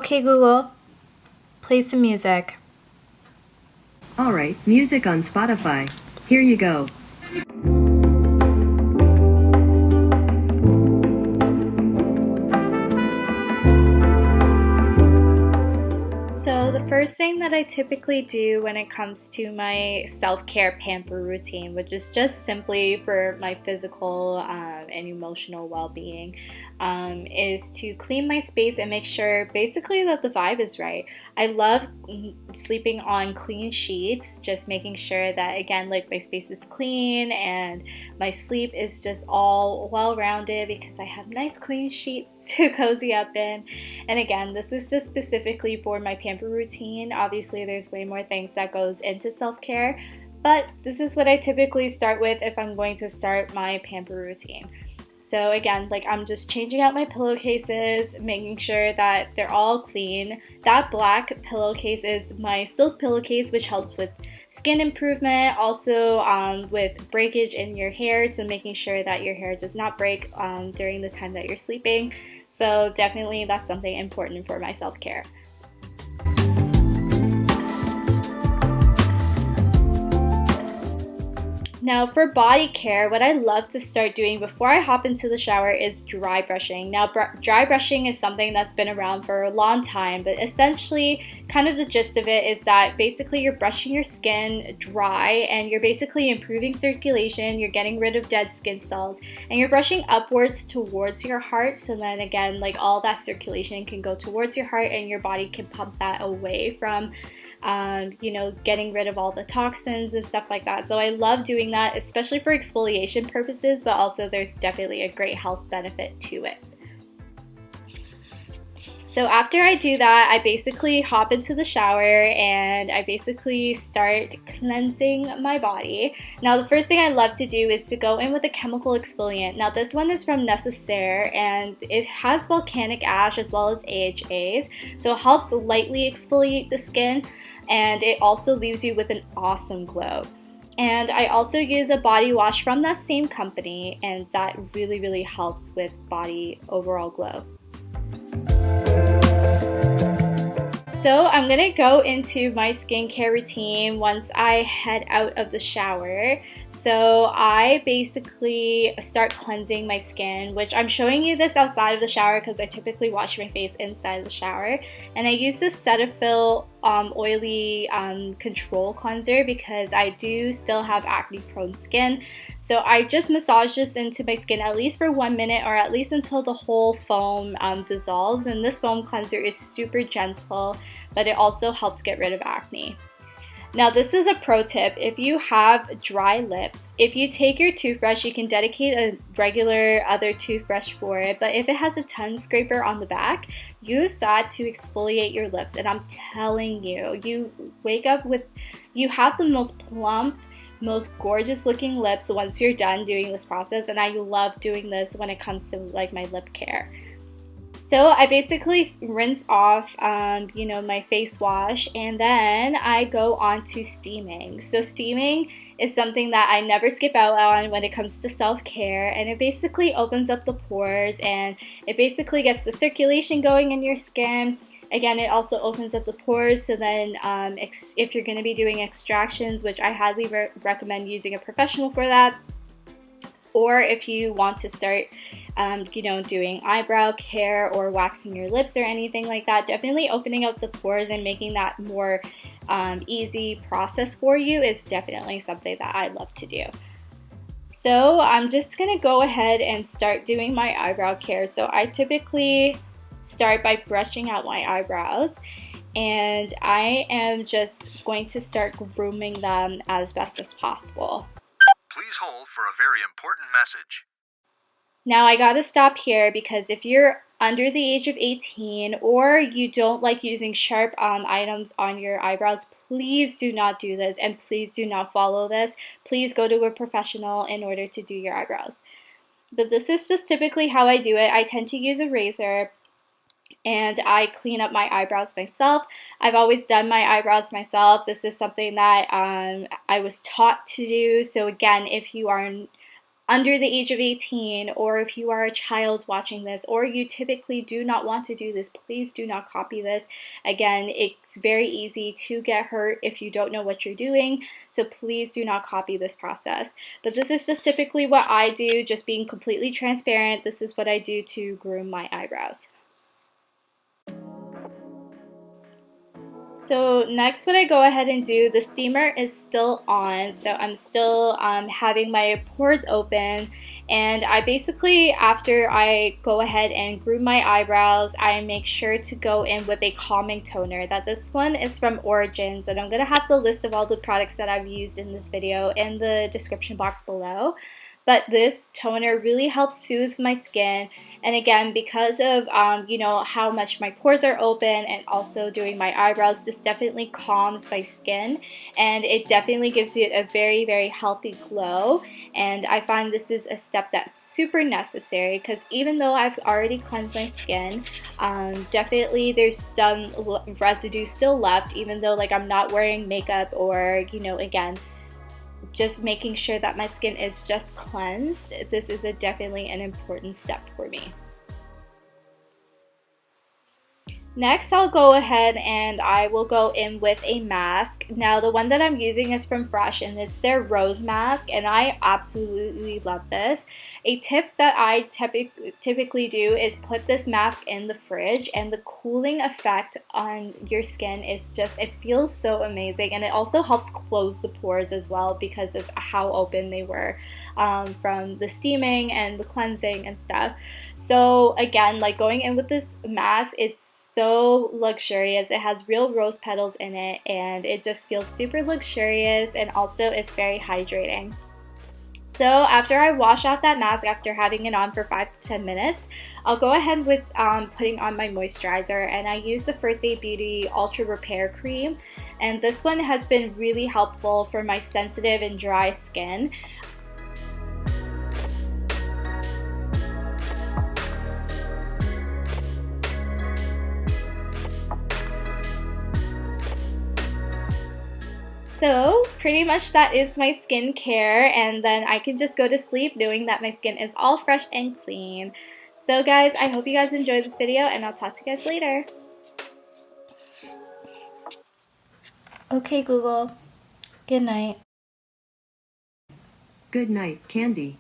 Okay, Google, play some music. Alright, music on Spotify. Here you go. So the first thing that I typically do when it comes to my self-care pamper routine, which is just simply for my physical and emotional well-being, is to clean my space and make sure basically that the vibe is right. I love sleeping on clean sheets, just making sure that, again, like my space is clean and my sleep is just all well-rounded because I have nice clean sheets to cozy up in. And again, this is just specifically for my pamper routine. Obviously, there's way more things that goes into self-care, but this is what I typically start with if I'm going to start my pamper routine. So again, like I'm just changing out my pillowcases, making sure that they're all clean. That black pillowcase is my silk pillowcase, which helps with skin improvement, also with breakage in your hair, so making sure that your hair does not break during the time that you're sleeping. So definitely that's something important for my self-care. Now for body care, what I love to start doing before I hop into the shower is dry brushing. Now dry brushing is something that's been around for a long time, but essentially kind of the gist of it is that basically you're brushing your skin dry and you're basically improving circulation, you're getting rid of dead skin cells, and you're brushing upwards towards your heart, so then again, like all that circulation can go towards your heart and your body can pump that away from getting rid of all the toxins and stuff like that. So I love doing that, especially for exfoliation purposes, but also there's definitely a great health benefit to it. So after I do that, I basically hop into the shower and I basically start cleansing my body. Now the first thing I love to do is to go in with a chemical exfoliant. Now this one is from Necessaire and it has volcanic ash as well as AHAs, so it helps lightly exfoliate the skin and it also leaves you with an awesome glow. And I also use a body wash from that same company, and that really helps with body overall glow. So I'm gonna go into my skincare routine once I head out of the shower. So I basically start cleansing my skin, which I'm showing you this outside of the shower because I typically wash my face inside the shower. And I use this Cetaphil oily control cleanser because I do still have acne prone skin. So I just massage this into my skin at least for 1 minute or at least until the whole foam dissolves. And this foam cleanser is super gentle, but it also helps get rid of acne. Now this is a pro tip. If you have dry lips, if you take your toothbrush, you can dedicate a regular other toothbrush for it, but if it has a tongue scraper on the back, use that to exfoliate your lips. And I'm telling you, you wake up with, you have the most plump, most gorgeous looking lips once you're done doing this process, and I love doing this when it comes to like my lip care. So I basically rinse off, my face wash, and then I go on to steaming. So steaming is something that I never skip out on when it comes to self-care, and it basically opens up the pores and it basically gets the circulation going in your skin. Again, it also opens up the pores, so then if you're going to be doing extractions, which I highly recommend using a professional for that, or if you want to start doing eyebrow care or waxing your lips or anything like that, definitely opening up the pores and making that more easy process for you is definitely something that I love to do. So I'm just gonna go ahead and start doing my eyebrow care. So I typically start by brushing out my eyebrows, and I am just going to start grooming them as best as possible. Please hold for a very important message. Now I gotta stop here because if you're under the age of 18 or you don't like using sharp items on your eyebrows, please do not do this and please do not follow this. Please go to a professional in order to do your eyebrows. But this is just typically how I do it. I tend to use a razor and I clean up my eyebrows myself. I've always done my eyebrows myself. This is something that I was taught to do. So again, if you are under the age of 18, or if you are a child watching this, or you typically do not want to do this, please do not copy this. Again, it's very easy to get hurt if you don't know what you're doing, so please do not copy this process. But this is just typically what I do, just being completely transparent. This is what I do to groom my eyebrows. So next, what I go ahead and do, the steamer is still on, so I'm still having my pores open, and I basically, after I go ahead and groom my eyebrows, I make sure to go in with a calming toner. That this one is from Origins, and I'm going to have the list of all the products that I've used in this video in the description box below. But this toner really helps soothe my skin, and again, because of you know, how much my pores are open and also doing my eyebrows, this definitely calms my skin, and it definitely gives it a very, very healthy glow. And I find this is a step that's super necessary, because even though I've already cleansed my skin, definitely there's some residue still left, even though like I'm not wearing makeup, or you know, again, just making sure that my skin is just cleansed. This is definitely an important step for me. Next, I'll go ahead and I will go in with a mask. Now, the one that I'm using is from Fresh, and it's their Rose Mask, and I absolutely love this. A tip that I typically do is put this mask in the fridge, and the cooling effect on your skin is just, it feels so amazing, and it also helps close the pores as well because of how open they were from the steaming and the cleansing and stuff. So again, like going in with this mask, it's so luxurious. It has real rose petals in it, and it just feels super luxurious, and also it's very hydrating. So after I wash out that mask, after having it on for 5 to 10 minutes, I'll go ahead with putting on my moisturizer, and I use the First Aid Beauty Ultra Repair Cream, and this one has been really helpful for my sensitive and dry skin. So pretty much that is my skincare, and then I can just go to sleep knowing that my skin is all fresh and clean. So guys, I hope you guys enjoyed this video, and I'll talk to you guys later. Okay, Google. Good night. Good night, Candy.